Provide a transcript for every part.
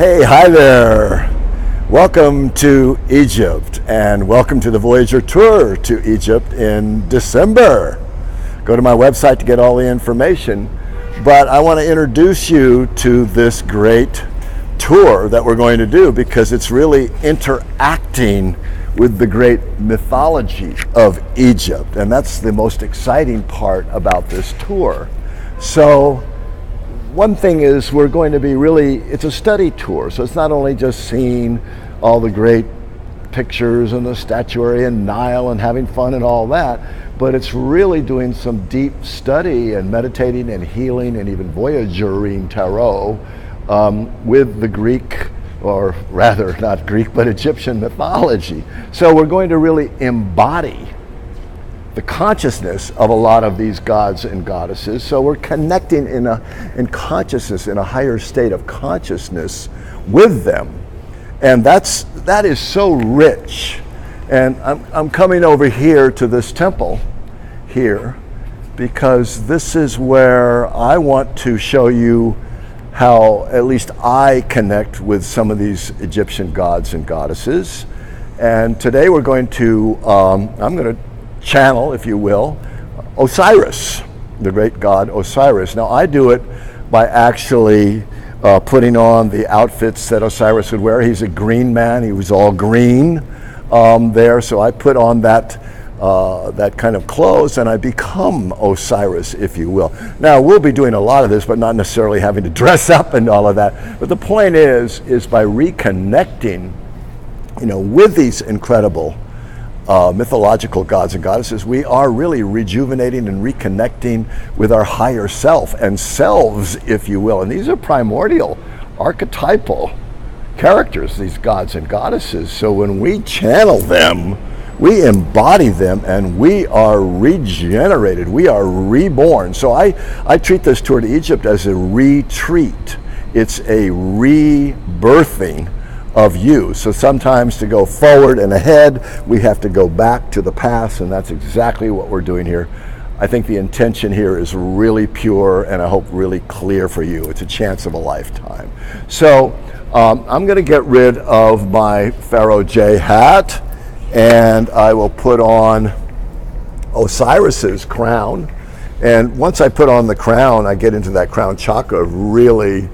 Hey, hi there. Welcome to Egypt and welcome to the Voyager tour to Egypt in December. Go to my website to get all the information, but I want to introduce you to this great tour that we're going to do because it's really interacting with the great mythology of Egypt, and that's the most exciting part about this tour. So one thing is we're going to be it's a study tour, so it's not only just seeing all the great pictures and the statuary and Nile and having fun and all that, but it's really doing some deep study and meditating and healing and even voyagering tarot with the Greek, or rather not Greek, but Egyptian mythology. So we're going to really embody the consciousness of a lot of these gods and goddesses. So we're connecting in consciousness, in a higher state of consciousness with them. And that is so rich. And I'm coming over here to this temple here because this is where I want to show you how at least I connect with some of these Egyptian gods and goddesses. And today we're going to, I'm going to channel, if you will, Osiris, the great god Osiris. Now I do it by actually putting on the outfits that Osiris would wear. He's a green man, he was all green there, so I put on that kind of clothes and I become Osiris, if you will. Now we'll be doing a lot of this, but not necessarily having to dress up and all of that. But the point is by reconnecting, with these incredible mythological gods and goddesses, we are really rejuvenating and reconnecting with our higher self and selves, if you will. And these are primordial, archetypal characters, these gods and goddesses. So when we channel them, we embody them, and we are regenerated. We are reborn. So I treat this tour to Egypt as a retreat. It's a rebirthing of you. So sometimes to go forward and ahead, we have to go back to the past, and that's exactly what we're doing here. I think the intention here is really pure, and I hope really clear for you. It's a chance of a lifetime. So I'm going to get rid of my Pharaoh J hat, and I will put on Osiris's crown. And once I put on the crown, I get into that crown chakra of really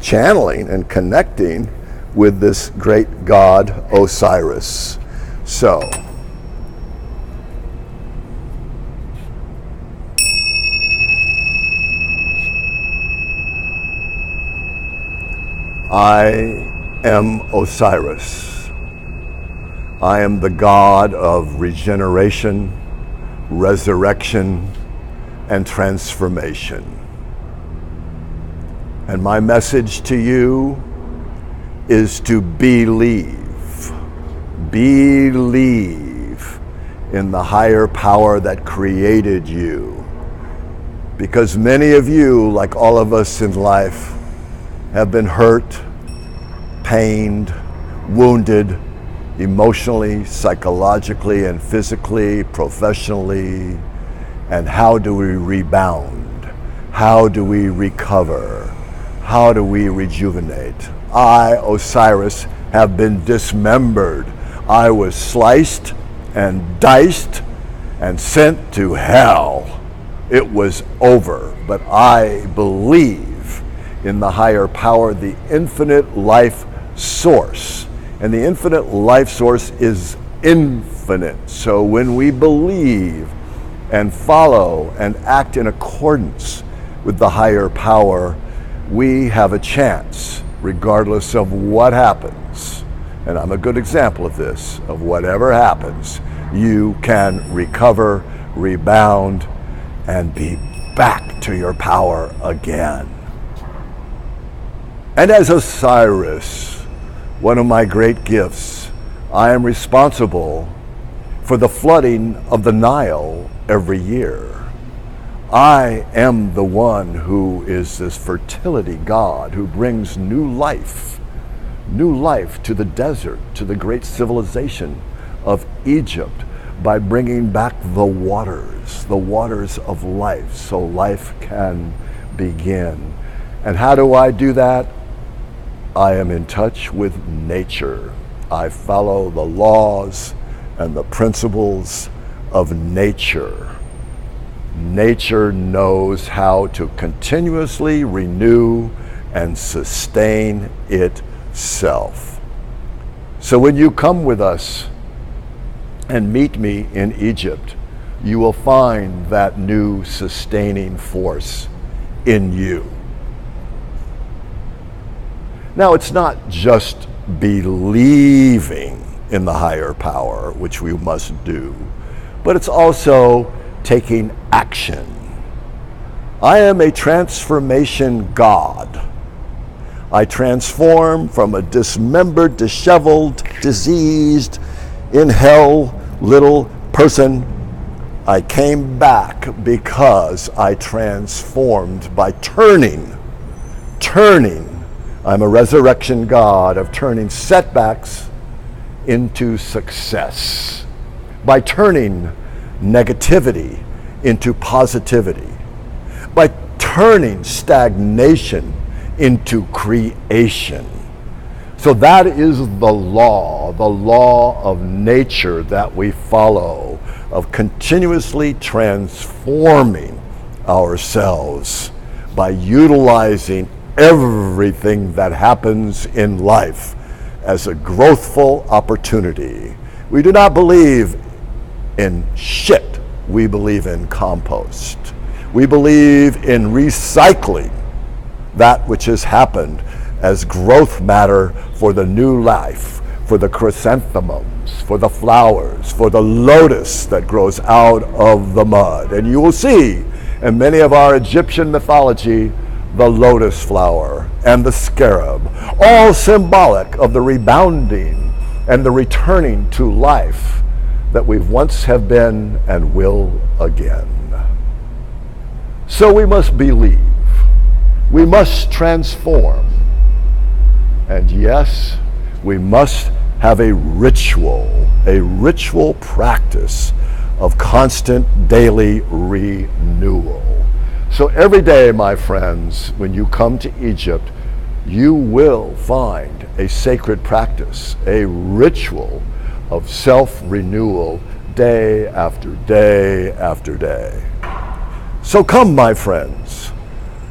channeling and connecting with this great god Osiris. So I am Osiris. I am the god of regeneration, resurrection, and transformation. And my message to you is to believe. Believe in the higher power that created you. Because many of you, like all of us in life, have been hurt, pained, wounded, emotionally, psychologically, and physically, professionally. And how do we rebound? How do we recover? How do we rejuvenate? I, Osiris, have been dismembered. I was sliced and diced and sent to hell. It was over. But I believe in the higher power, the infinite life source. And the infinite life source is infinite. So when we believe and follow and act in accordance with the higher power, we have a chance, regardless of what happens. And I'm a good example of this, of whatever happens, you can recover, rebound, and be back to your power again. And as Osiris, one of my great gifts, I am responsible for the flooding of the Nile every year. I am the one who is this fertility god who brings new life to the desert, to the great civilization of Egypt by bringing back the waters of life, so life can begin. And how do I do that? I am in touch with nature. I follow the laws and the principles of nature. Nature knows how to continuously renew and sustain itself. So when you come with us and meet me in Egypt, you will find that new sustaining force in you. Now, it's not just believing in the higher power, which we must do, but it's also taking action. I am a transformation God. I transform from a dismembered, disheveled, diseased, in hell little person. I came back because I transformed by turning. I'm a resurrection God of turning setbacks into success, by turning negativity into positivity, by turning stagnation into creation. So that is the law of nature that we follow, of continuously transforming ourselves by utilizing everything that happens in life as a growthful opportunity. We do not believe in shit. We believe in compost. We believe in recycling that which has happened as growth matter for the new life, for the chrysanthemums, for the flowers, for the lotus that grows out of the mud. And you will see in many of our Egyptian mythology the lotus flower and the scarab, all symbolic of the rebounding and the returning to life that we once have been and will again. So we must believe, we must transform, and yes, we must have a ritual practice of constant daily renewal. So every day, my friends, when you come to Egypt, you will find a sacred practice, a ritual of self-renewal day after day after day. So come, my friends,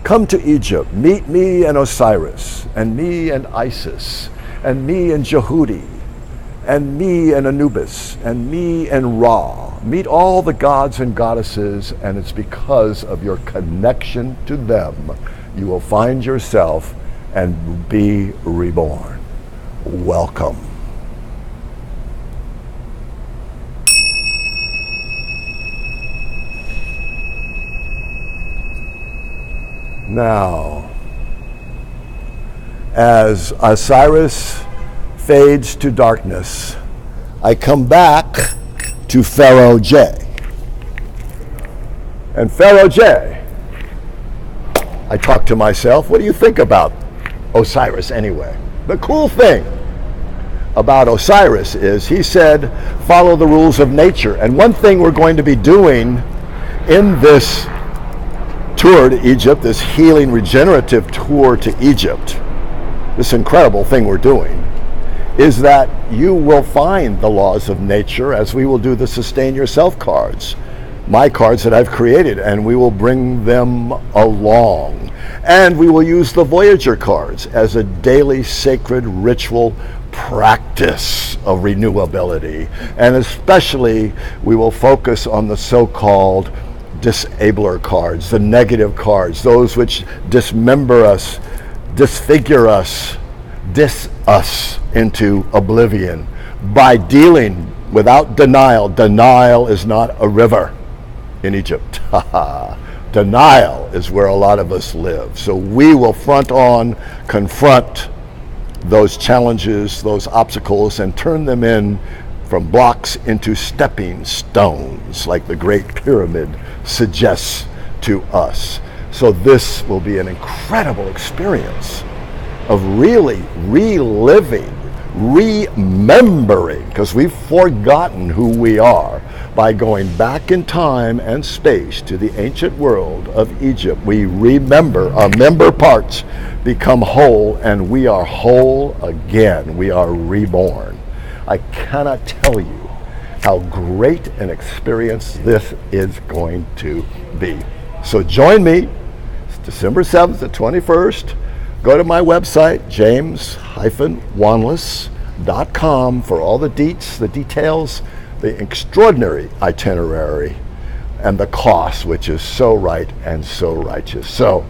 come to Egypt, meet me and Osiris, and me and Isis, and me and Jehudi, and me and Anubis, and me and Ra. Meet all the gods and goddesses, and it's because of your connection to them you will find yourself and be reborn. Welcome. Now, as Osiris fades to darkness, I come back to Pharaoh J. And Pharaoh J, I talk to myself, what do you think about Osiris anyway? The cool thing about Osiris is he said, follow the rules of nature. And one thing we're going to be doing in this tour to Egypt, this healing regenerative tour to Egypt, this incredible thing we're doing, is that you will find the laws of nature as we will do the Sustain Yourself cards, my cards that I've created, and we will bring them along. And we will use the Voyager cards as a daily sacred ritual practice of renewability. And especially, we will focus on the so-called disabler cards, the negative cards, those which dismember us, disfigure us, diss us into oblivion by dealing without denial. Denial is not a river in Egypt. Denial is where a lot of us live. So we will front on confront those challenges, those obstacles, and turn them in from blocks into stepping stones, like the Great Pyramid suggests to us. So this will be an incredible experience of really reliving, remembering, because we've forgotten who we are, by going back in time and space to the ancient world of Egypt. We remember, our member parts become whole, and we are whole again. We are reborn. I cannot tell you how great an experience this is going to be. So join me. It's December 7th to 21st. Go to my website, james-wanless.com, for all the deets, the details, the extraordinary itinerary, and the cost, which is so right and so righteous. So,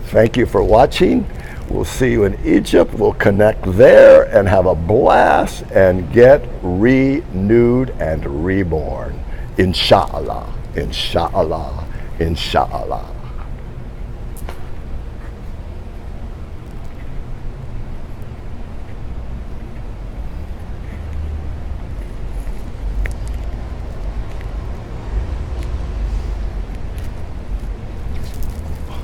thank you for watching. We'll see you in Egypt. We'll connect there and have a blast and get renewed and reborn. Inshallah, inshallah, inshallah.